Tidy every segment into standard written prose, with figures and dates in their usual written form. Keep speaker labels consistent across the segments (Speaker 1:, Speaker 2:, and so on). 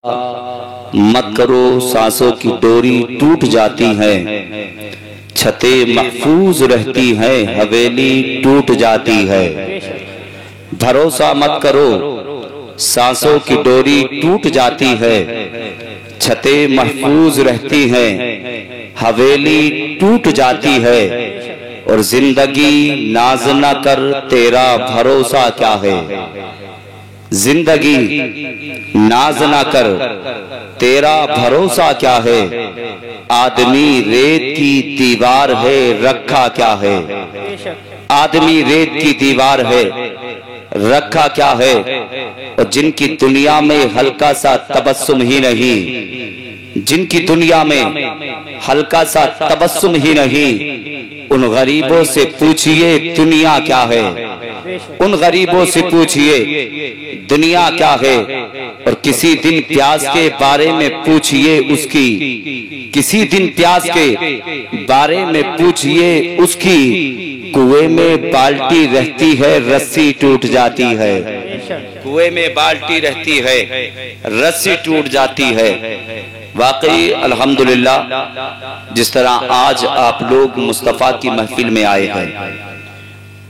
Speaker 1: मत करो, सांसों की डोरी टूट जाती है, छतें महफूज रहती है, हवेली टूट जाती है। भरोसा मत करो, सांसों की डोरी टूट जाती है, छतें महफूज रहती हैं, हवेली टूट जाती है। और जिंदगी नाज न कर, तेरा भरोसा क्या है। जिंदगी नाज न कर, तेरा भरोसा क्या है। आदमी रेत की दीवार है, रखा क्या है। आदमी रेत की दीवार है, रखा क्या है। और जिनकी दुनिया में हल्का सा तबस्सुम ही नहीं, जिनकी दुनिया में हल्का सा तबस्सुम ही नहीं, उन गरीबों से पूछिए दुनिया क्या है। उन गरीबों से पूछिए दुनिया क्या है। और किसी दिन प्यास के बारे में पूछिए उसकी, किसी दिन प्यास के बारे में पूछिए उसकी। कुएं में बाल्टी रहती है, रस्सी टूट जाती है। कुएं में बाल्टी रहती है, रस्सी टूट जाती है। वाकई अल्हम्दुलिल्लाह, जिस तरह आज आप लोग मुस्तफ़ा की महफिल में आए हैं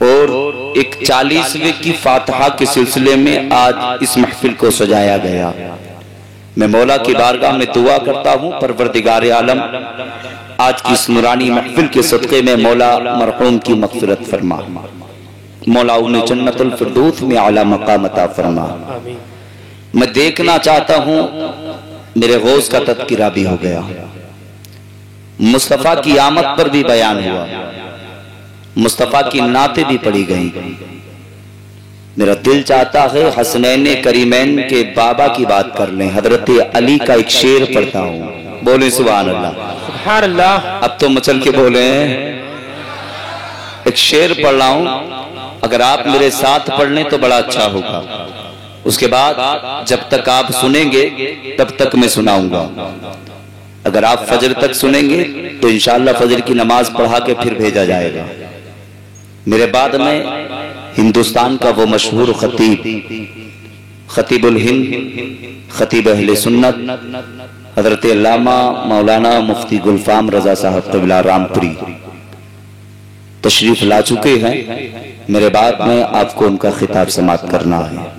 Speaker 1: और एक 40वें की फातिहा के सिलसिले में आज इस महफिल को सजाया गया। मैं मौला की बारगाह में दुआ करता हूँ, परवरदिगार आलम आज की इस नूरानी महफिल के सदक़े में मौला मरहूम की मग़फ़िरत फरमा, मौला उन्हें जन्नतुल फ़िरदौस में आला मक़ाम अता फरमा। मैं देखना चाहता हूँ, मेरे गौस का तज़किरा भी हो गया, मुस्तफ़ा की आमद पर भी बयान हुआ, मुस्तफ़ा की नाते भी पढ़ी गई। मेरा दिल चाहता है हसनैन करीमैन के बाबा की बात कर लें। हजरत अली का एक शेर पढ़ता हूँ, बोले सुभान अल्लाह।
Speaker 2: सुभान अल्लाह।
Speaker 1: अब तो मचल के बोले, एक शेर पढ़ रहा हूँ, अगर आप मेरे साथ पढ़ लें तो बड़ा अच्छा होगा। उसके बाद जब तक आप सुनेंगे तब तक मैं सुनाऊंगा। अगर आप फजर तक सुनेंगे तो इंशाअल्लाह फजर की नमाज पढ़ा के फिर भेजा जाएगा। मेरे बाद में हिंदुस्तान का वो मशहूर खतीब, खतीबुल हिंद, खतीब अहले सुन्नत, हजरत अल्लामा मौलाना मुफ्ती गुलफाम रजा साहब क़िबला रामपुरी तशरीफ ला चुके हैं। मेरे बाद में आपको उनका खिताब समाप्त करना है।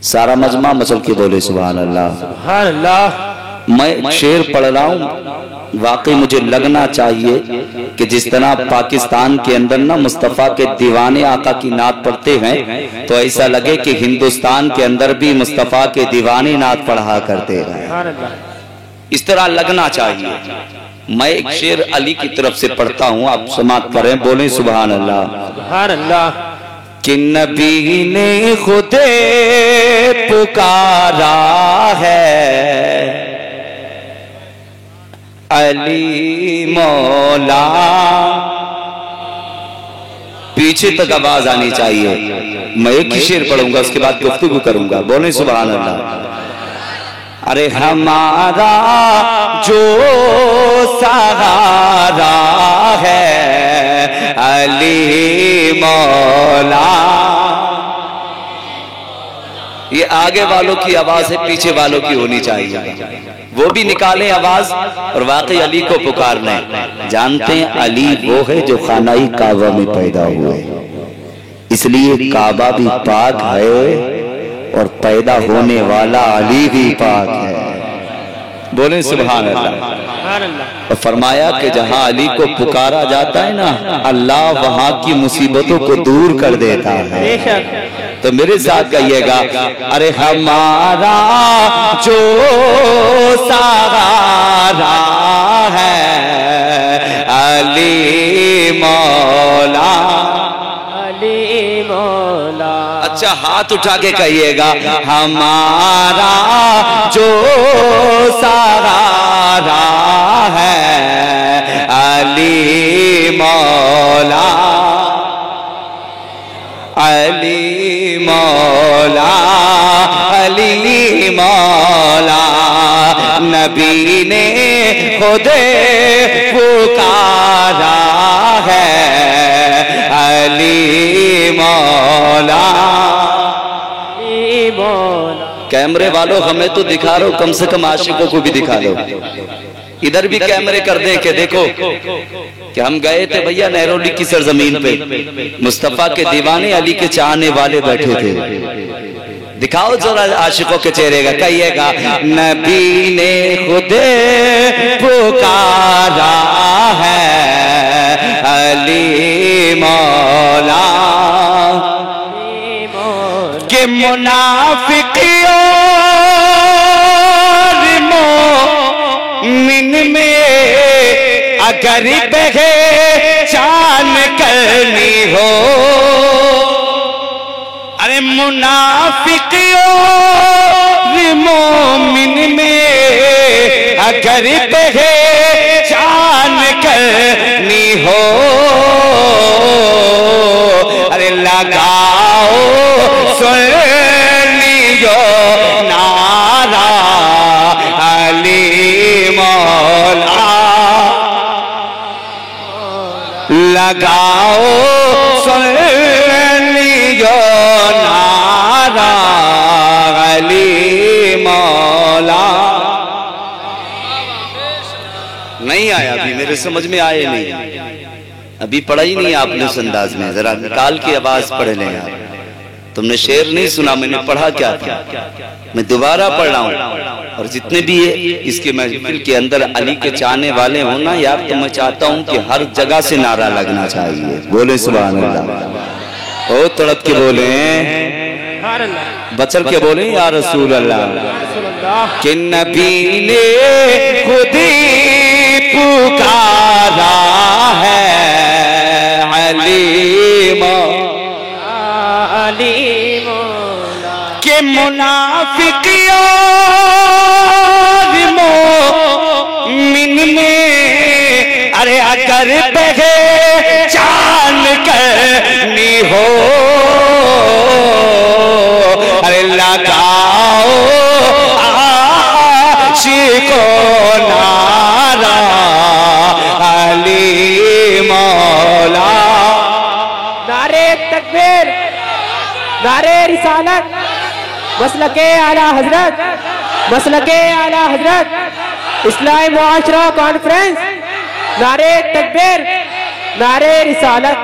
Speaker 1: सारा मजमा मचल के बोले सुभान अल्लाह।
Speaker 2: सुभान अल्लाह।
Speaker 1: मैं शेर पढ़ रहा हूँ, वाकई मुझे लगना चाहिए कि जिस तरह पाकिस्तान के अंदर ना मुस्तफ़ा के दीवाने आका की नात पढ़ते हैं, तो ऐसा लगे कि हिंदुस्तान के अंदर भी मुस्तफ़ा के दीवाने नात पढ़ा करते हैं। इस तरह लगना चाहिए। मैं एक शेर अली की तरफ से पढ़ता हूँ, आप समाप्त करें, बोले सुभान अल्लाह।
Speaker 2: सुभान अल्लाह।
Speaker 1: कि नबी ने खुदे पुकारा है, अली मौला। पीछे तक आवाज आनी चाहिए। मैं एक ही शेर पढ़ूंगा, उसके बाद गुफ्तगू करूंगा, बोले सुभान अल्लाह। अरे हमारा जो सहारा है, अली मौला। ये आगे वालों की आवाज है, पीछे वालों की होनी चाहिए। वो भी निकालें आवाज और वाकई अली को पुकार लें। जानते हैं अली वो है जो खानाई काबा में पैदा हुए, इसलिए काबा भी पाक है और पैदा होने वाला अली भी पाक है। बोले सुभान अल्लाह। और फरमाया कि जहां अली को पुकारा जाता है ना, अल्लाह वहां की मुसीबतों को दूर कर देता है। तो मेरे साथ कहिएगा, अरे हमारा जो सहारा है, अली मौला।
Speaker 2: अली मौला।
Speaker 1: अच्छा, हाथ उठा के कहिएगा, हमारा जो सहारा है, अली मौला। अली मौला, अली मौला। नबी ने खुदे पुकारा है, अली मौला।
Speaker 2: अली मौला।
Speaker 1: कैमरे वालों हमें तो दिखा रहे हो, कम से कम आशिकों को भी दिखा दो। इधर भी कैमरे कर दें कि देखो कि हम गए थे भैया नैरोली की सरजमीन पे, मुस्तफा के दीवाने अली के चाहने वाले बैठे थे। दिखाओ जरा आशिकों के चेहरे का, कहिएगा नबी ने खुद पुकारा है अली मौला के मुनाफिकियों मोमिन में अगर पहचान करनी हो, अरे मुनाफिकियों मोमिन में अगर पहचान करनी हो, अरे लगाओ सुन लियो नारा अली मौला, लगाओ सुन लियो नारा अली मौला। नहीं आया अभी, मेरे समझ में आए नहीं, अभी पढ़ा ही नहीं आपने उस अंदाज में। जरा निकाल की आवाज पढ़ लें आप। तुमने शेर नहीं सुना, मैंने पढ़ा क्या था, मैं दोबारा पढ़ रहा हूँ। और जितने भी इसके महफिल के अंदर अली के चाहने वाले हो ना यार, तो मैं चाहता हूँ कि हर जगह से नारा लगना चाहिए। बोले सुभान अल्लाह, ओ तड़प के बोले, बचल के बोले या रसूल अल्लाह। कि नबी ने खुद ही पुकारा है अली मौला के मुनाफिकियों मोमिन में अरे अगर पहचान करनी हो, अरे लगाओ आशिकों नारा अली मौला।
Speaker 2: नारे तकबीर, नारे रिसालत, मसलके आला हजरत, मसलके आला हजरत, इस्लामी मुआशरा कॉन्फ्रेंस। नारे तकबीर, नारे रिसालत।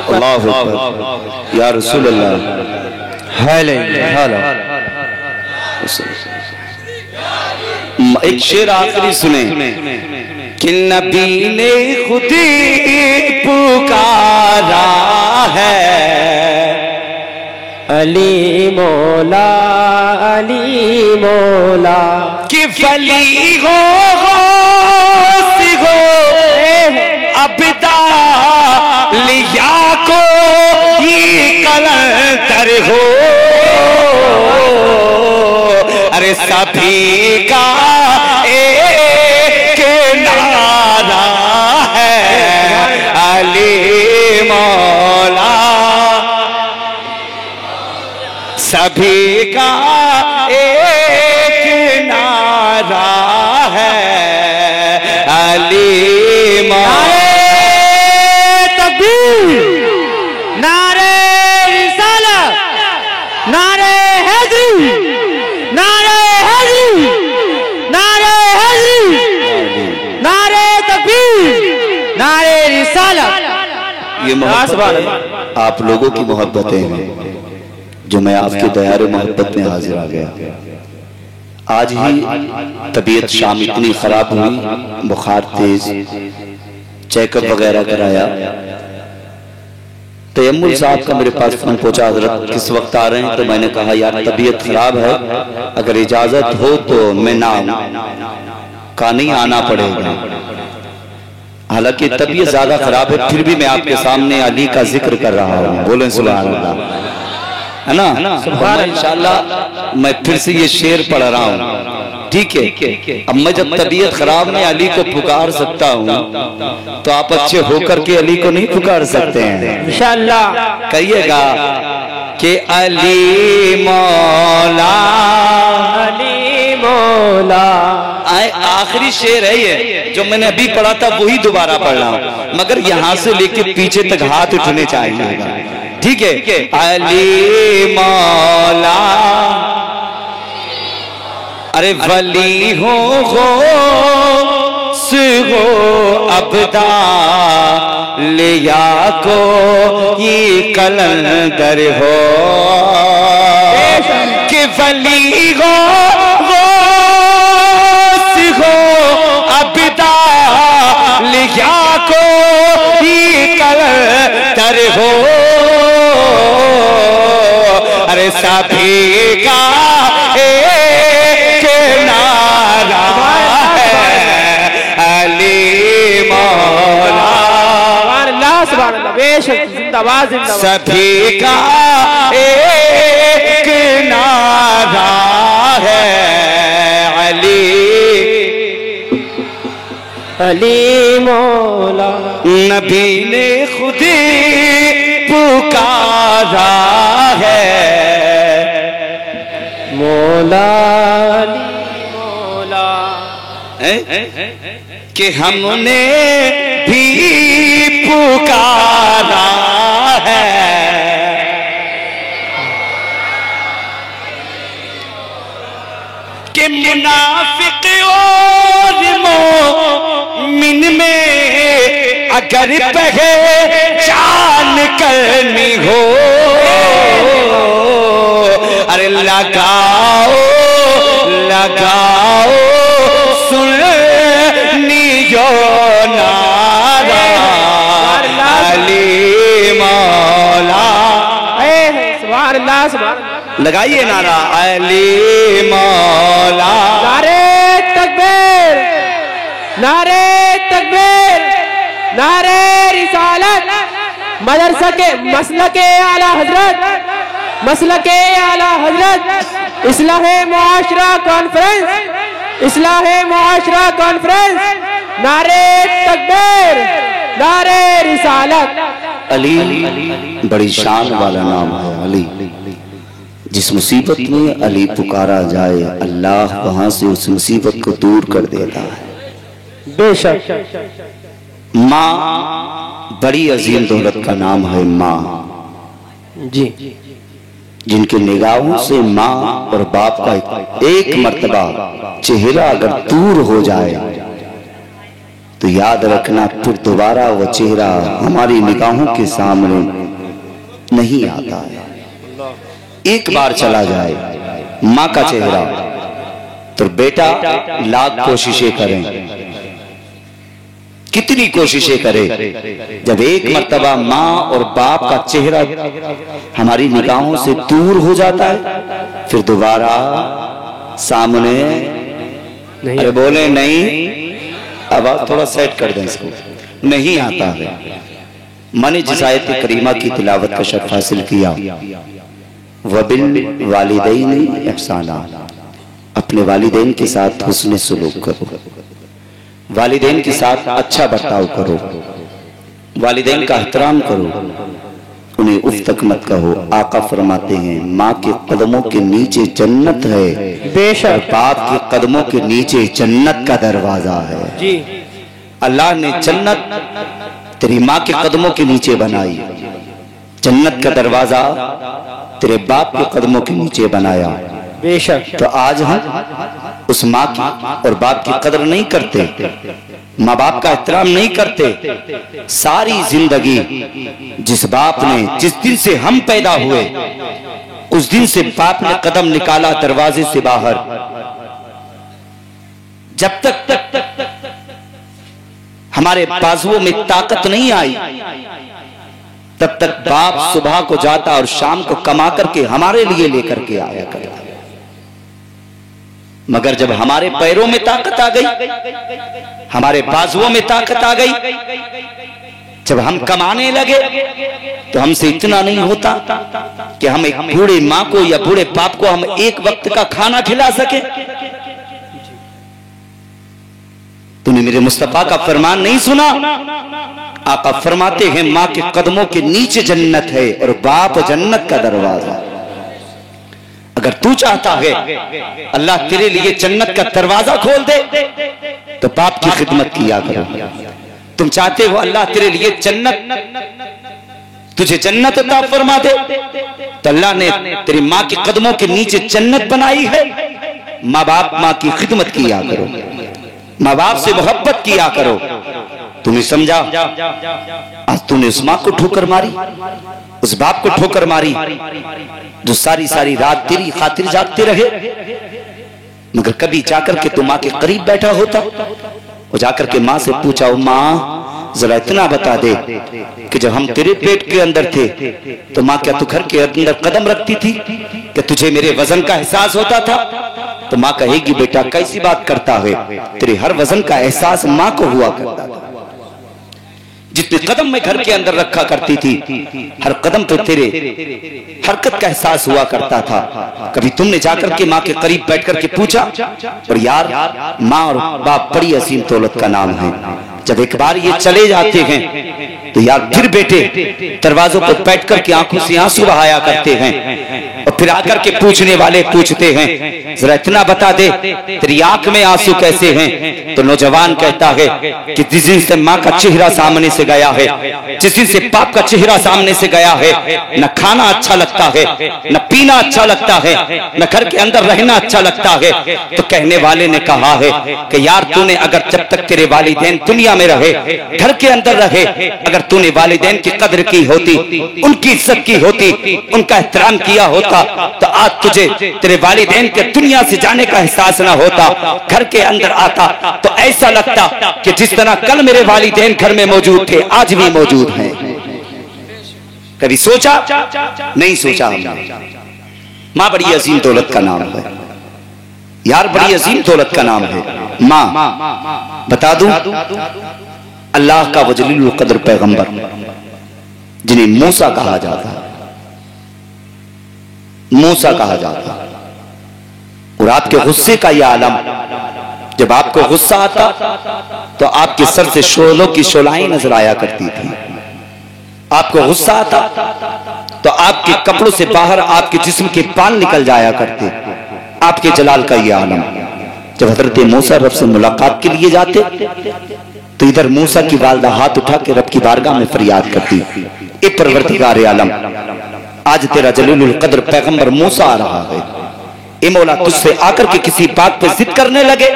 Speaker 1: अल्लाहु अकबर या रसूल अल्लाह। एक शेर आखिरी सुने कि नबी ने खुद ही पुकारा है
Speaker 2: अली मौला, अली मौला
Speaker 1: कि फली हो अबदा लिया को ये कलंतर हो, अरे सभी का एक नारा है अली मौला, सभी का एक नारा है अली मौला।
Speaker 2: नारे रिसालत, नारे हैदरी, नारे हैदरी, नारे हैदरी, नारे तकबीर, नारे रिसालत।
Speaker 1: ये मोहब्बत आप लोगों की मोहब्बतें हैं जो मैं आपके दयारे मोहब्बत में हाजिर आ गया। आज ही तबीयत शाम इतनी खराब हुई, बुखार तेज, चेकअप वगैरह कराया। तयम्मुल साहब का मेरे पास फोन पहुंचा, हजरत किस वक्त आ रहे हैं? तो मैंने कहा यार तबीयत खराब है, अगर इजाजत हो तो मैं ना का नहीं आना पड़ेगा। हालांकि तबीयत ज्यादा खराब है, फिर भी मैं आपके सामने अली का जिक्र कर रहा हूँ। बोले सुभान अल्लाह, है ना? इंशाअल्लाह मैं फिर से ये शेर पढ़ रहा हूँ, ठीक है? अब मैं जब तबीयत खराब में अली को पुकार सकता हूँ, तो आप अच्छे होकर के अली को नहीं पुकार सकते हैं?
Speaker 2: इंशाअल्लाह
Speaker 1: कहिएगा कि अली मौला,
Speaker 2: अली मौला।
Speaker 1: आखिरी शेर है ये जो मैंने अभी पढ़ा था, वही दोबारा पढ़ रहा हूँ, मगर यहाँ से लेके पीछे तक हाथ उठने चाहिए। ठीक है। अली मौला अरे वली हो अबदा लिया को ये कलंदर हो कि वली हो अबदा लिया को ये कलंदर हो। अरे सभी का एक नारा है अली मौला।
Speaker 2: जिंदाबाद जिंदाबाद।
Speaker 1: सभी का एक नारा है
Speaker 2: अली मौला।
Speaker 1: नबी ने खुद पुकारा है
Speaker 2: मौला अली मौला
Speaker 1: कि हमने भी पुकारा है। कि मुनाफिक और मोमिन में अगर पहचान करनी हो अरे लगाओ लगाओ सुनियो नारा अली मौला।
Speaker 2: सुभान अल्लाह सुभान अल्लाह।
Speaker 1: लगाइए नारा अली मौला।
Speaker 2: नारे तकबीर नारे तकबीर नारे रिसालत। मदरसा के मसलके आला हजरत इस्लाहे मुआशरा कॉन्फ्रेंस नारे तकबीर नारे रिसालत।
Speaker 1: अली बड़ी शान वाला नाम है अली। जिस मुसीबत में अली पुकारा जाए अल्लाह वहां से उस मुसीबत को दूर कर देता है।
Speaker 2: बेशक
Speaker 1: माँ बड़ी अजीम दौलत का नाम है माँ
Speaker 2: जी।
Speaker 1: जिनके निगाहों से माँ और बाप का एक मर्तबा चेहरा अगर दूर हो जाए तो याद रखना फिर दोबारा वो चेहरा हमारी निगाहों के सामने नहीं आता है। एक बार चला जाए माँ का चेहरा तो बेटा लाख कोशिशें करें, कितनी कोशिशें करें, जब एक मर्तबा माँ और बाप का चेहरा हमारी निगाहों से दूर हो जाता है फिर दोबारा सामने नहीं। अरे बोले नहीं, अब आप थोड़ा सेट कर दें इसको, नहीं आता है। मैंने जिस आयत करीमा की तिलावत का शर्फ हासिल किया वबिल वालिदैन इहसाना, अपने वालिदैन के साथ हुस्न सुलूक करो, वालिदैन के साथ अच्छा बर्ताव करो, वालिदैन का एहतराम करो, उन्हें उफ तक मत कहो। आका फरमाते हैं माँ के कदमों के नीचे जन्नत है, बेशक बाप के कदमों के नीचे जन्नत का दरवाजा है जी। अल्लाह ने जन्नत तेरी माँ के कदमों के नीचे बनाई, जन्नत का दरवाजा तेरे बाप के कदमों के नीचे बनाया, बेशक। तो आज हम उस माँ की और बाप की कदर नहीं करते, माँ बाप का एहतराम नहीं करते। सारी जिंदगी जिस बाप ने, जिस दिन से हम पैदा हुए उस दिन से बाप ने कदम निकाला दरवाजे से बाहर, जब तक हमारे बाजुओं में ताकत नहीं आई तब तक बाप सुबह को जाता और शाम को कमा करके हमारे लिए लेकर के आया करता। मगर जब हमारे पैरों में ताकत आ गई, हमारे बाजुओं में ताकत आ गई, जब हम कमाने लगे तो हमसे इतना नहीं होता कि हम एक बूढ़े माँ को या बूढ़े बाप को हम एक वक्त का खाना खिला सके। तूने मेरे मुस्तफा का फरमान नहीं सुना? आका फरमाते हैं माँ के कदमों के नीचे जन्नत है और बाप जन्नत का दरवाजा। अगर तू चाहता है अल्लाह तेरे लिए जन्नत का दरवाजा खोल दे तो बाप की खिदमत किया करो। तुम चाहते हो अल्लाह तेरे लिए जन्नत तुझे जन्नत अता फरमा दे। तो अल्लाह ने तेरी माँ के कदमों के नीचे जन्नत बनाई है। माँ बाप, माँ की खिदमत किया करो, माँ बाप से मोहब्बत किया करो। तूने समझा, आज तूने उस माँ को ठोकर मारी, उस बाप को ठोकर मारी जो सारी सारी रात तेरी खातिर जागते रहे। मगर कभी जाकर के तू माँ के करीब बैठा होता और जाकर के माँ से पूछा, माँ जरा इतना बता दे कि जब हम तेरे पेट के अंदर थे तो माँ क्या तू घर के अंदर कदम रखती थी? कि तुझे मेरे वजन का एहसास होता था? तो माँ कहेगी, बेटा कैसी बात करता है, तेरे हर वजन का एहसास माँ को हुआ करता था। जितने कदम मैं घर के अंदर रखा करती थी, हर कदम तो तेरे हरकत का एहसास हुआ करता था। कभी तुमने जाकर के माँ के करीब बैठ करके पूछा? और यार, माँ और बाप बड़ी असीम दौलत का नाम है। जब एक बार ये चले जाते हैं तो यार फिर बेटे दरवाजों पर बैठ करके आंखों से आंसू बहाया करते हैं और फिर आकर के पूछने वाले पूछते हैं, जरा इतना बता दे तेरी आंख में आंसू कैसे हैं? तो नौजवान कहता है कि जिस दिन से माँ का चेहरा सामने से गया है, जिस दिन से बाप का चेहरा सामने से गया है, न खाना अच्छा लगता है, न पीना अच्छा लगता है, न घर के अंदर रहना अच्छा लगता है। तो कहने वाले ने कहा है कि यार तूने अगर जब तक तेरे वालिदैन दुनिया में रहे, घर के अंदर रहे, अगर तूने वालिदैन की कदर की होती, उनकी इज्जत की होती, उनका एहतराम किया होता, तो आज तुझे तेरे वालिदैन के दुनिया से जाने का एहसास ना होता। घर के अंदर आता तो ऐसा लगता कि जिस तरह कल मेरे वालिदैन घर में मौजूद थे, आज भी मौजूद हैं। कभी सोचा? नहीं सोचा हमने। माँ बड़ी अजीम दौलत का नाम है यार, बड़ी अजीम दौलत का नाम है माँ। बता दूं, अल्लाह का वजलील कद्र पैगंबर जिन्हें मूसा कहा जाता, मूसा कहा जाता, और आपके गुस्से का यह आलम, जब आपको गुस्सा आता तो आपके सर से शोलों की शोलाएं नजर आया करती थी। आपको गुस्सा आता तो आपके कपड़ों से बाहर आपके जिस्म के पान निकल जाया करते। आपके जलाल का यह आलम। जब हजरत मूसा रब से मुलाकात के लिए जाते तो इधर मूसा की वालदा हाथ उठा के रब की बारगाह में फरियाद करती, ए परवरदिगार आलम, आज तेरा जलीलुल कद्र पैगंबर मूसा आ रहा है। ए मौला, तुझसे आकर के किसी बात पे जिद करने लगे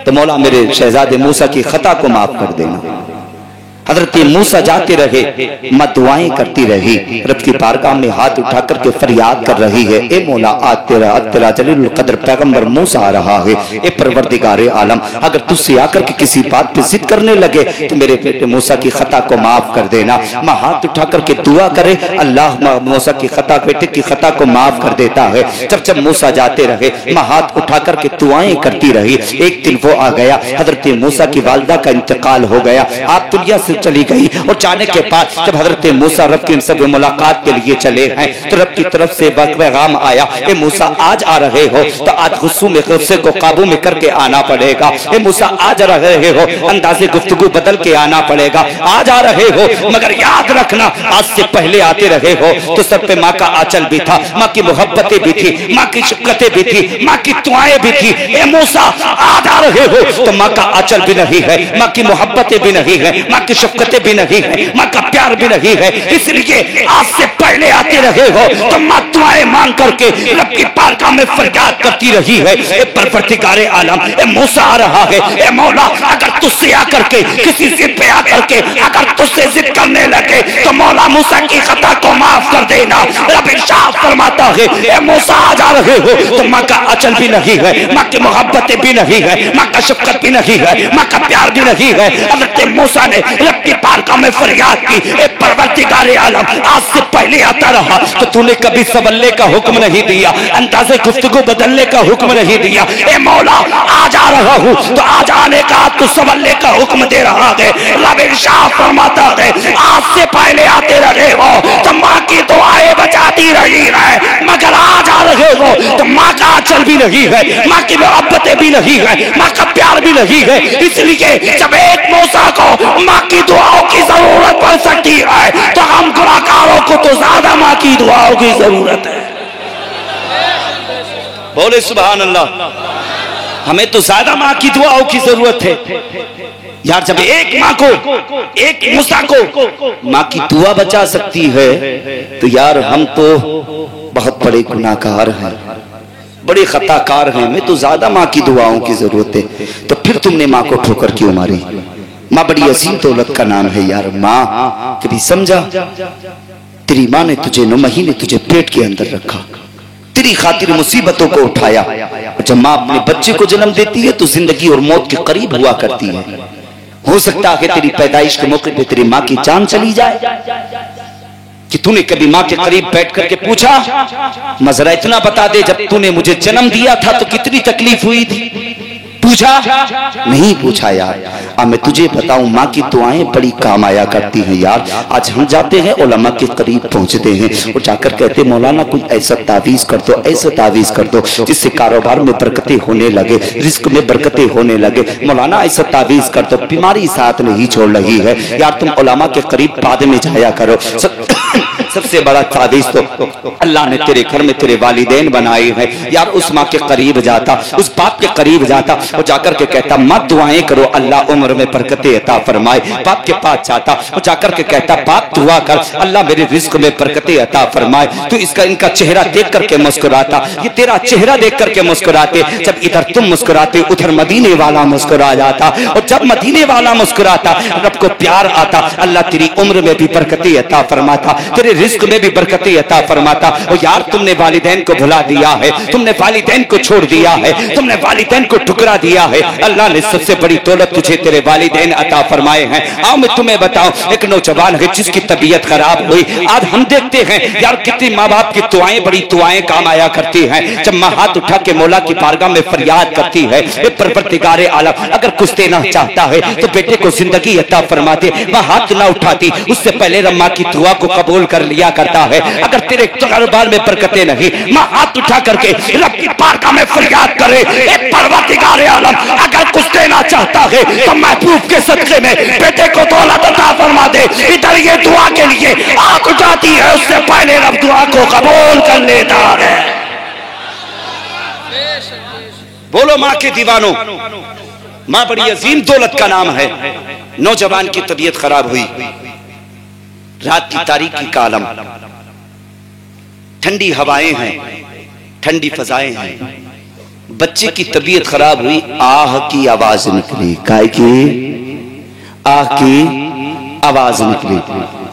Speaker 1: तो मौला मेरे शहजादे मूसा की खता को माफ कर देना। हजरत मूसा जाते रहे, मत दुआएं करती रही, रब की बारगाह में हाथ उठा करके फरियाद कर रही है, ए मौला आज तेरा जलीलुल कद्र पैगंबर मूसा आ रहा है। ए परवरदिगारे आलम, अगर तुझसे आकर के किसी बात पे जिद करने लगे तो मेरे बेटे मूसा की खता को माफ कर देना। माँ हाथ उठा करके दुआ करे, अल्लाह मूसा की खता, बेटे की खता को माफ कर देता है। जब जब मूसा जाते रहे, माँ हाथ उठा करके दुआएं करती रही। एक दिन वो आ गया, हजरत मूसा की वालदा का इंतकाल हो गया, आप दुनिया से चली गई। और जाने के बाद जब हजरत मूसा रब की सब मुलाकात के लिए चले हैं तो रब की तरफ से पैगाम आया, ए मूसा आज आ रहे हो तो आज गुस्से को काबू में करके आना पड़ेगा। ए मूसा आज आ रहे हो, अंदाजे गुफ्तगू बदल के आना पड़ेगा। आज आ रहे हो मगर याद रखना, आज से पहले आते रहे हो तो सर पे माँ का आंचल भी था, माँ की मोहब्बतें भी थी, माँ की शफ़क़तें भी थी, माँ की दुआएं भी थी। ए मूसा आज आ रहे हो तो माँ का आंचल भी नहीं है, माँ की मोहब्बतें भी नहीं है, माँ की शफ़क़तें भी नहीं है, माँ का प्यार भी नहीं है। इसलिए आज से पहले आते रहे हो तो माँ दुआएं मांग करके रब की बारगाह में फरियाद करती रही है। ए परवरदिगारे आलम, ए मूसा आ रहा है, ए मौला अगर तुझसे आकर के किसी जिद पे आकर के अगर तुझसे जिद करने लगे तो मौला मूसा की खता को माफ कर देना। रब इरशाद फरमाता है, ए मूसा आज आ रहे हो तो माँ का आंचल भी नहीं है, माँ की मोहब्बतें भी नहीं है, माँ का शफ़क़त भी नहीं है, माँ का प्यार भी नहीं है। हज़रत मूसा ने रब की बारगाह में फरियाद की, ए परवरदिगारे आलम आज से पहले आता रहा तो तूने कभी सवल्ले का हुक्म नहीं दिया, अंदाज़े गुफ्तगू बदलने का हुक्म नहीं दिया। ए मौला आज आ रहा हूँ तो आज आने का तू सवल्ले का हुक्म दे रहा है। रब इरशाद फरमाता है, आज से पहले आते रहे हो तो माँ की दुआएं बचाती रही है, मगर आज आ रहे हो तो माँ का आंचल भी नहीं है, माँ की मोहब्बतें भी नहीं है, माँ का प्यार भी नहीं है। इसलिए जब एक मूसा को माँ की दुआओं की जरूरत पड़ सकती है तो हम गुनाहगारों को तो ज्यादा माँ की दुआओं की जरूरत है। बोले सुभान अल्लाह। हमें तो ज्यादा माँ की दुआओं की जरूरत है यार। जब एक माँ को, एक मूसा को माँ की दुआ बचा सकती है तो यार हम तो बहुत बड़े गुनाहगार हैं, बड़े खताकार हैं। हमें तो ज्यादा माँ की दुआओं की जरूरत है। तो फिर तुमने माँ को ठोकर क्यों मारी? माँ बड़ी अजीम दौलत का नाम है यार। माँ कभी समझा, तेरी माँ ने तुझे 9 महीने तुझे पेट के अंदर रखा, तेरी खातिर मुसीबतों को उठाया। जब माँ अपने बच्चे को जन्म देती है तो जिंदगी और मौत के करीब हुआ करती है। हो सकता है तेरी पैदाइश के मौके पे तेरी माँ की जान चली जाए। कि तूने कभी माँ के करीब बैठ करके पूछा, मजरा इतना बता दे, जब तूने मुझे जन्म दिया था तो कितनी तकलीफ हुई थी? पूछा? नहीं पूछा यार। अब मैं तुझे बताऊं, माँ की दुआएं बड़ी काम आया करती हैं यार। आज हम जाते हैं उलमा के करीब पहुंचते हैं और जाकर कहते मौलाना कोई ऐसा तावीज कर दो, ऐसा तावीज कर दो जिससे कारोबार में बरकतें होने लगे, रिस्क में बरकतें होने लगे। मौलाना ऐसा तावीज कर दो, बीमारी साथ नहीं छोड़ रही है यार। तुम उलमा के करीब बाद में जाया करो। सबसे बड़ा तावीज तो अल्लाह ने तेरे घर में तेरे वालिदैन बनाए हैं यार। उस माँ के करीब जाता, उस बाप के करीब जाता और जाकर के कहता मत दुआएं करो, अल्लाह उम्र में बरकतें अता फरमाए। बाप के पास जाता और जाकर के कहता बाप दुआ कर, अल्लाह मेरे रिस्क में बरकतें अता फरमाए। तो इसका इनका चेहरा देख करके मुस्कुराता, ये तेरा चेहरा देख करके मुस्कुराते। जब इधर तुम मुस्कुराते उधर मदीने वाला मुस्कुरा जाता, और जब मदीने वाला मुस्कुराता रब को प्यार आता, अल्लाह तेरी उम्र में भी बरकतें अता फरमाता, तेरे रिस्क में भी बरकतें अता फरमाता। और यार तुमने वालिदैन को भुला दिया है, तुमने वालिदैन को छोड़ दिया है, तुमने वालिदैन को ठुकरा दिया है। अल्लाह ने सबसे बड़ी दौलत तुझे तेरे वालिदैन अता फरमाए हैं। आओ मैं तुम्हें बताऊं, एक नौजवान है जिसकी तबीयत खराब हुई। आज हम देखते हैं यार कितनी माँ बाप की दुआएं, बड़ी दुआएं काम आया करती हैं। जब माँ हाथ उठा के मौला की बारगाह में फरियाद करती है, परवरदिगारे आलम अगर कुछ देना चाहता है तो बेटे को जिंदगी अता फरमाते। माँ हाथ ना उठाती, उससे पहले रम्मा की दुआ को कबूल कर लिया करता है। अगर तेरे कारोबार में बरकतें नहीं, माँ हाथ उठा करके रब की बारगाह में फरियाद करे, परवरदिगारे आलम अगर कुछ देना चाहता है तो महबूब के सदके में बेटे को दौलत अता फरमा दे। इधर ये दुआ के लिए आंख उठाती है, उससे पहले रब दुआ को कबूल कर लेता है। बोलो माँ के दीवानों, माँ बड़ी अजीम दौलत का नाम है। नौजवान की तबीयत खराब हुई, रात की तारीकी का आलम, ठंडी हवाएं हैं, ठंडी फजाएं हैं। बच्चे की तबीयत खराब हुई, आह की आवाज निकली। काय की? आह की आवाज निकली।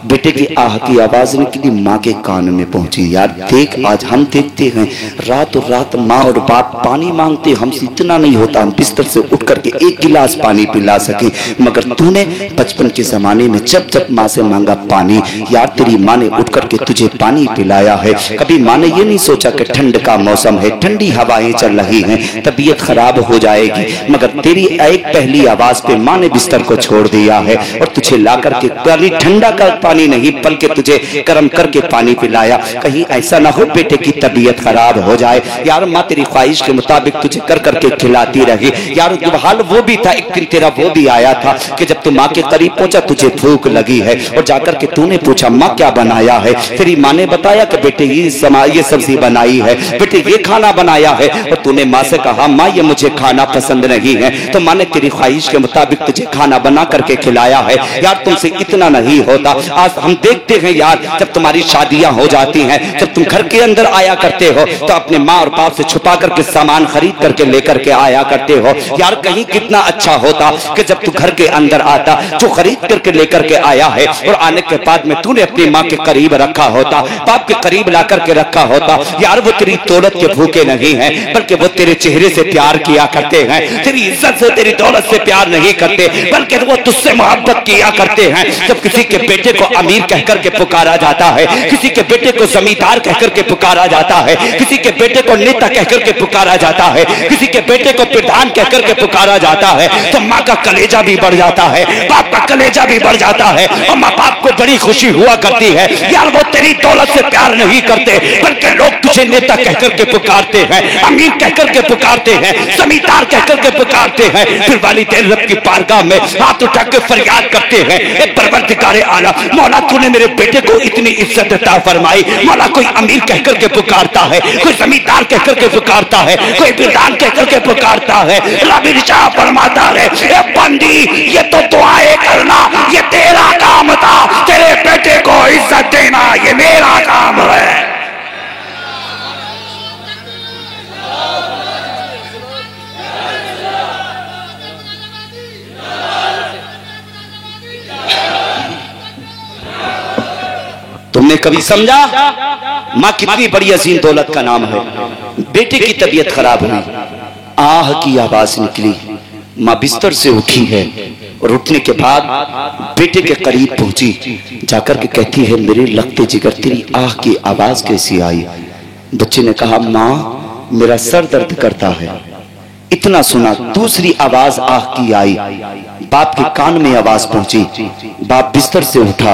Speaker 1: बेटे की आह की आवाज निकली, माँ के कान में पहुंची। यार देख, आज हम देखते हैं रात और रात माँ और बाप पानी मांगते, हमसे इतना नहीं होता हम बिस्तर से उठ करके 1 गिलास पानी पिला सके। मगर तूने बचपन के जमाने में जब जब माँ से मांगा पानी, यार तेरी माँ ने उठ करके तुझे पानी पिलाया है। कभी माँ ने ये नहीं सोचा कि ठंड का मौसम है, ठंडी हवाएं चल रही हैं, तबीयत खराब हो जाएगी। मगर तेरी एक पहली आवाज पे माँ ने बिस्तर को छोड़ दिया है और तुझे ला करके ठंडा का पानी नहीं बल्कि तुझे गर्म करके पानी पिलाया। कहीं ऐसा ना हो बेटे की तबीयत खराब हो जाए। यार माँ तेरी ख्वाहिश के मुताबिक तुझे कर करके खिलाती रही। यार हाल वो भी था, एक दिन तेरा वो भी आया था कि जब तू माँ के करीब पहुंचा तुझे भूख लगी है और जाकर के तूने पूछा माँ क्या बनाया है। तेरी माँ ने बताया कि बेटे ये सब्जी बनाई है, बेटे ये खाना बनाया है। और तूने माँ से कहा माँ ये मुझे खाना पसंद नहीं है, तो माँ ने तेरी ख्वाहिश के मुताबिक तुझे खाना बना करके खिलाया है। यार तुमसे इतना नहीं होता। आज हम देखते हैं यार जब तुम्हारी शादियां हो जाती हैं, जब तुम घर के अंदर आया करते हो तो अपने माँ और बाप से छुपा करके सामान खरीद करके लेकर के आया करते हो। यार कहीं कितना अच्छा होता कि जब तू घर के अंदर आता, जो खरीद करके लेकर के आया है और आने के बाद में तूने अपनी माँ के करीब रखा होता, बाप के करीब ला करके रखा होता। यार वो तेरी दौलत के भूखे नहीं है, बल्कि वो तेरे चेहरे से प्यार किया करते हैं, तेरी इज्जत से तेरी दौलत से प्यार नहीं करते, बल्कि वो तुझसे मोहब्बत किया करते हैं। जब किसी के बेटे को अमीर कहकर के पुकारा जाता है, किसी के बेटे को जमींदार कहकर के पुकारा जाता है, किसी के बेटे को नेता कहकर के पुकारा जाता है, किसी के बेटे को प्रधान कहकर के पुकारा जाता है, तो माँ का कलेजा भी बढ़ जाता है, बाप का कलेजा भी बढ़ जाता है और माँ बाप को बड़ी खुशी हुआ करती है। यार वो तेरी दौलत से प्यार नहीं करते, बल्कि लोग तुझे नेता कहकर के पुकारते हैं, अमीर कहकर के पुकारते हैं, जमींदार कहकर के पुकारते हैं। फिर वालिदैन रब की बारगाह में हाथ उठा के फरियाद करते हैं, परवरदिगारे आलम मौला तूने मेरे बेटे को इतनी इज्जत अता फरमाई। मौला कोई अमीर कहकर के पुकारता है, कोई जमींदार कहकर के पुकारता है, कोई विद्वान कहकर के पुकारता है। रब इरशाद फरमाता है, ए बंदी ये तो दुआएं करना ये तेरा काम था, तेरे बेटे को इज्जत देना ये मेरा काम है। तुमने कभी समझा माँ कितनी बड़ी अजीम दौलत का नाम है। बेटे की तबीयत खराब हुई, आह की आवाज निकली, माँ बिस्तर से उठी है और उठने के बाद बेटे के करीब पहुंची, जाकर के कहती है मेरे लगते जिगर तेरी आह की आवाज कैसी आई। बच्चे ने कहा माँ मेरा सर दर्द करता है। इतना सुना दूसरी आवाज आह की आई, बाप के कान में आवाज पहुंची, बाप बिस्तर से उठा,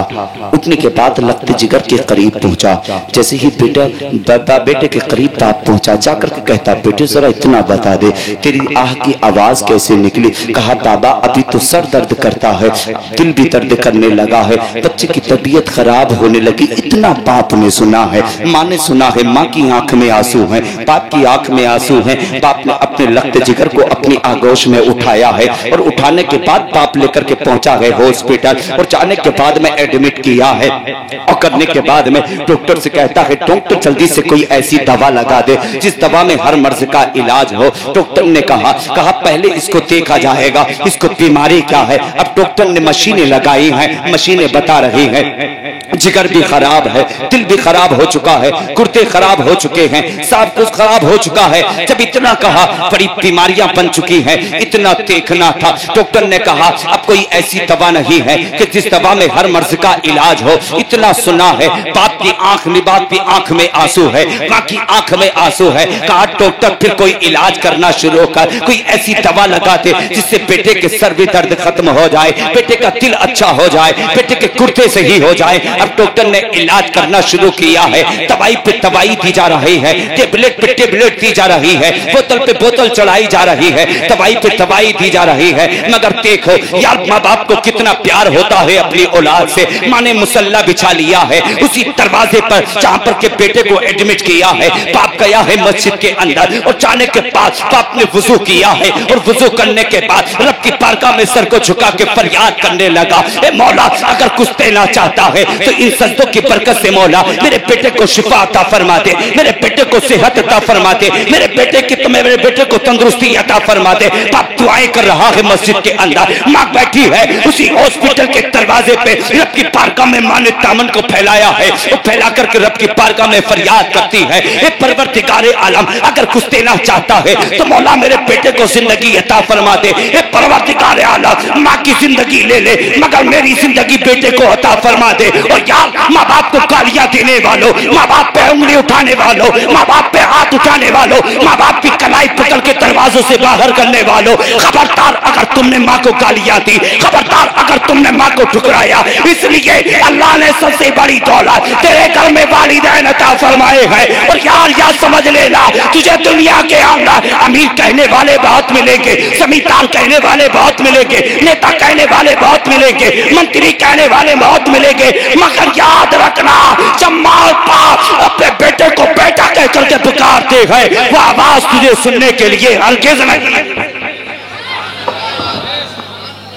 Speaker 1: उठने के बाद लगते जिगर के करीब पहुंचा। जैसे ही बेटे के करीब बाप पहुंचा, जाकर के कहता बेटे जरा इतना बता दे तेरी आह की आवाज कैसे निकली। कहा बाबा अभी तो सर दर्द करता है, दिल भी दर्द करने लगा है, बच्चे की तबीयत खराब होने लगी। इतना बाप ने सुना है, माँ ने सुना है, माँ की आंख में आंसू है, बाप की आंख में आंसू है। बाप ने अपने लगते जिगर को अपनी आगोश में उठाया है और उठाने के बाद बाप लेकर के पहुंचा है हॉस्पिटल और जाने के बाद में एडमिट किया है। और करने के बाद में डॉक्टर से कहता है डॉक्टर जल्दी से कोई ऐसी दवा लगा दे जिस दवा में हर मर्ज का इलाज हो। डॉक्टर ने कहा पहले इसको देखा जाएगा इसको बीमारी क्या है। अब डॉक्टर ने मशीनें लगाई हैं, मशीनें बता रही हैं जिगर भी खराब है, दिल भी खराब हो चुका है, गुर्दे खराब हो चुके हैं, सब कुछ खराब हो चुका है। जब इतना कहा बड़ी बीमारियां बन चुकी हैं, इतना देखना था। डॉक्टर ने कहा अब कोई ऐसी दवा नहीं है कि जिस दवा में हर मर्ज का इलाज हो। इतना सुना है, बाप की आंख में, बाप की आंख में आंसू है, माँ की आंख में आंसू है। कहा डॉक्टर फिर कोई इलाज करना शुरू कर, कोई ऐसी दवा लगा दे जिससे बेटे के सर भी दर्द खत्म हो जाए, बेटे का दिल अच्छा हो जाए, बेटे के कुर्ते सही हो जाए। अब डॉक्टर ने इलाज करना शुरू किया है, दवाई पे दवाई दी जा रही है, टेबलेट पे टेबलेट दी जा रही है, बोतल पे बोतल चढ़ाई जा रही है, दवाई पे दवाई दी जा रही है। मगर देखो यार माँ बाप को कितना प्यार होता है अपनी औलाद से। माँ ने मुसल्ला बिछा लिया है उसी दरवाजे पर जहाँ पर के बेटे को एडमिट किया है। बाप गया है मस्जिद के अंदर और जाने के बाद बाप ने वुजू किया है और वुजू करने के बाद रब की पारगाह में सर को झुका के फरियाद करने लगा, ए मौला अगर कुछ देना चाहता है तो इन सजदों की बरकत से मौला मेरे बेटे को शिफा अता फरमा दे, मेरे बेटे को सेहत अता फरमा दे, मेरे बेटे को तंदुरुस्ती अता फरमा दे। बाप दुआएं कर रहा है मस्जिद के अंदर, माँ बैठी है उसी हॉस्पिटल के दरवाजे पे। रब की पारगाह में माँ ने दामन को फैलाया है, वो फैला करके रब की पारगाह में फरियाद करती है, ए परवरदिगारे आलम अगर कुछ देना चाहता है तो मौला मेरे बेटे को जिंदगी अता फरमा दे। ए परवरदिगारे आलम माँ की जिंदगी ले ले मगर मेरी जिंदगी बेटे को अता फरमा दे। और यार माँ बाप को गालियां देने वालों, माँ बाप पे उंगली उठाने वालों, माँ बाप पे हाथ उठाने वालों, माँ बाप की कलाई पकड़ के दरवाजों से बाहर करने वालों, खबरदार अगर तुमने माँ को गालियां दी, खबरदार अगर तुमने माँ को ठुकराया। इसलिए अल्लाह ने सबसे बड़ी दौलत तेरे घर में वालिदैन अता फरमाए हैं। और यार समझ लेना तुझे दुनिया के अंदर अमीर कहने वाले बहुत मिलेंगे, जमींदार कहने वाले बहुत मिलेंगे, नेता कहने वाले बहुत मिलेंगे, मंत्री कहने वाले बहुत मिलेंगे, मगर याद रखना जब माँ बाप अपने बेटे को बेटा कह करके पुकारते हैं वो आवाज तुझे सुनने के लिए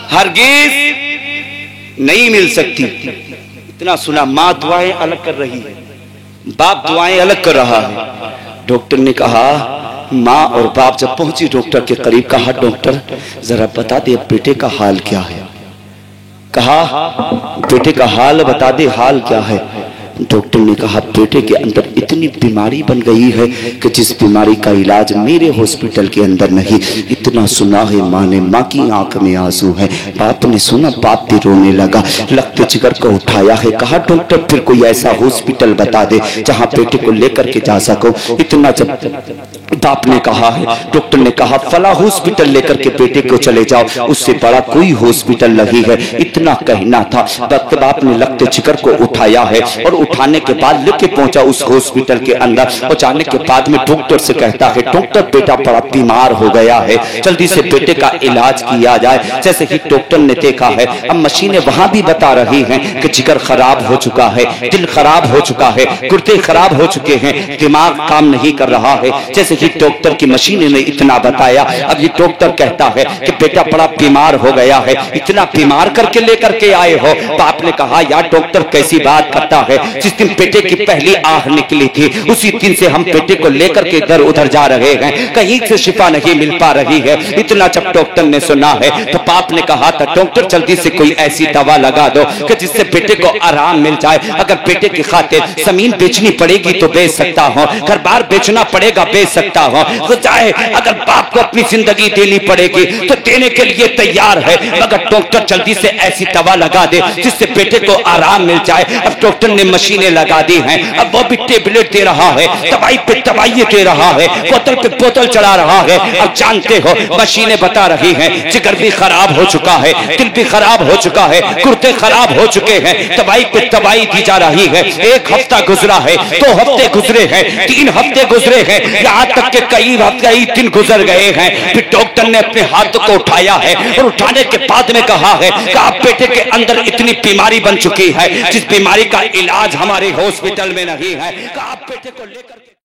Speaker 1: हरगिज नहीं मिल सकती। इतना सुना, माँ दुआएं अलग कर रही है, बाप दुआएं अलग कर रहा है। डॉक्टर ने कहा माँ और बाप जब पहुंची डॉक्टर के करीब, कहा डॉक्टर जरा बता दे बेटे का हाल क्या है। कहा बेटे का हाल बता दे, हाल क्या है। डॉक्टर ने कहा बेटे के अंदर इतनी बीमारी बन गई है कि जिस बीमारी का इलाज मेरे हॉस्पिटल के अंदर नहीं। इतना सुना है माँ ने, माँ की आंख में आंसू है। बाप ने सुना, बाप भी रोने लगा, लगते जिगर को उठाया है। कहा डॉक्टर फिर कोई ऐसा हॉस्पिटल बता दे जहाँ बेटे को लेकर के जा सको। इतना जब बाप ने कहा है, डॉक्टर ने कहा फला हॉस्पिटल लेकर के बेटे को चले जाओ, उससे बड़ा कोई हॉस्पिटल नहीं है, इतना कहना था। बाप ने लगते जिगर को उठाया है और उठाने के बाद लेके पहुंचा उस हॉस्पिटल के अंदर, और जाने के बाद में डॉक्टर से कहता है, डॉक्टर बेटा बड़ा बीमार हो गया है, जल्दी से बेटे का इलाज किया जाए। जैसे ही डॉक्टर ने देखा है, अब मशीनें वहां भी बता रही हैं कि जिगर खराब हो चुका है, दिल खराब हो चुका है, गुर्दे खराब हो चुके हैं, दिमाग काम नहीं कर रहा है। जैसे ही डॉक्टर की मशीनें ने इतना बताया, अब ये डॉक्टर कहता है कि बेटा बड़ा बीमार हो गया है, इतना बीमार करके लेकर के आए हो। बाप ने कहा, यार डॉक्टर कैसी बात करता है, जिस दिन बेटे की पहली आह निकली थी उसी दिन से हम बेटे को लेकर के इधर उधर जा रहे हैं, कहीं से शिफा नहीं मिल पा रही है। इतना जब डॉक्टर ने सुना है तो बाप ने कहा था, डॉक्टर जल्दी से कोई ऐसी दवा लगा दो कि जिससे बेटे को आराम मिल जाए। अगर बेटे की खातिर जमीन बेचनी पड़ेगी तो बेच सकता हूँ, घर बार बेचना पड़ेगा बेच सकता हूँ, तो चाहे अगर बाप को अपनी जिंदगी देनी पड़ेगी तो देने के लिए तैयार है, मगर डॉक्टर जल्दी से ऐसी दवा लगा दे जिससे बेटे को आराम मिल जाए। अब डॉक्टर ने मशीनें लगा दी हैं, अब वो भी टेबलेट दे रहा है, दवाई पे दवाई दे रहा है, बोतल पे बोतल चढ़ा रहा है। अब जानते हो मशीनें बता रही हैं, जिगर भी खराब हो चुका है, दिल भी खराब हो चुका है, गुर्दे खराब हो चुके हैं, दवाई पे दवाई दी जा रही है। एक हफ्ता गुजरा है, 2 हफ्ते गुजरे हैं, 3 हफ्ते गुजरे हैं, यहाँ तक के कई दिन गुजर गए हैं। फिर डॉक्टर ने अपने हाथ को उठाया है और उठाने के बाद में कहा है कि आप बेटे के अंदर इतनी बीमारी बन चुकी है जिस बीमारी का इलाज हमारे हॉस्पिटल में नहीं है, आप बेटे को लेकर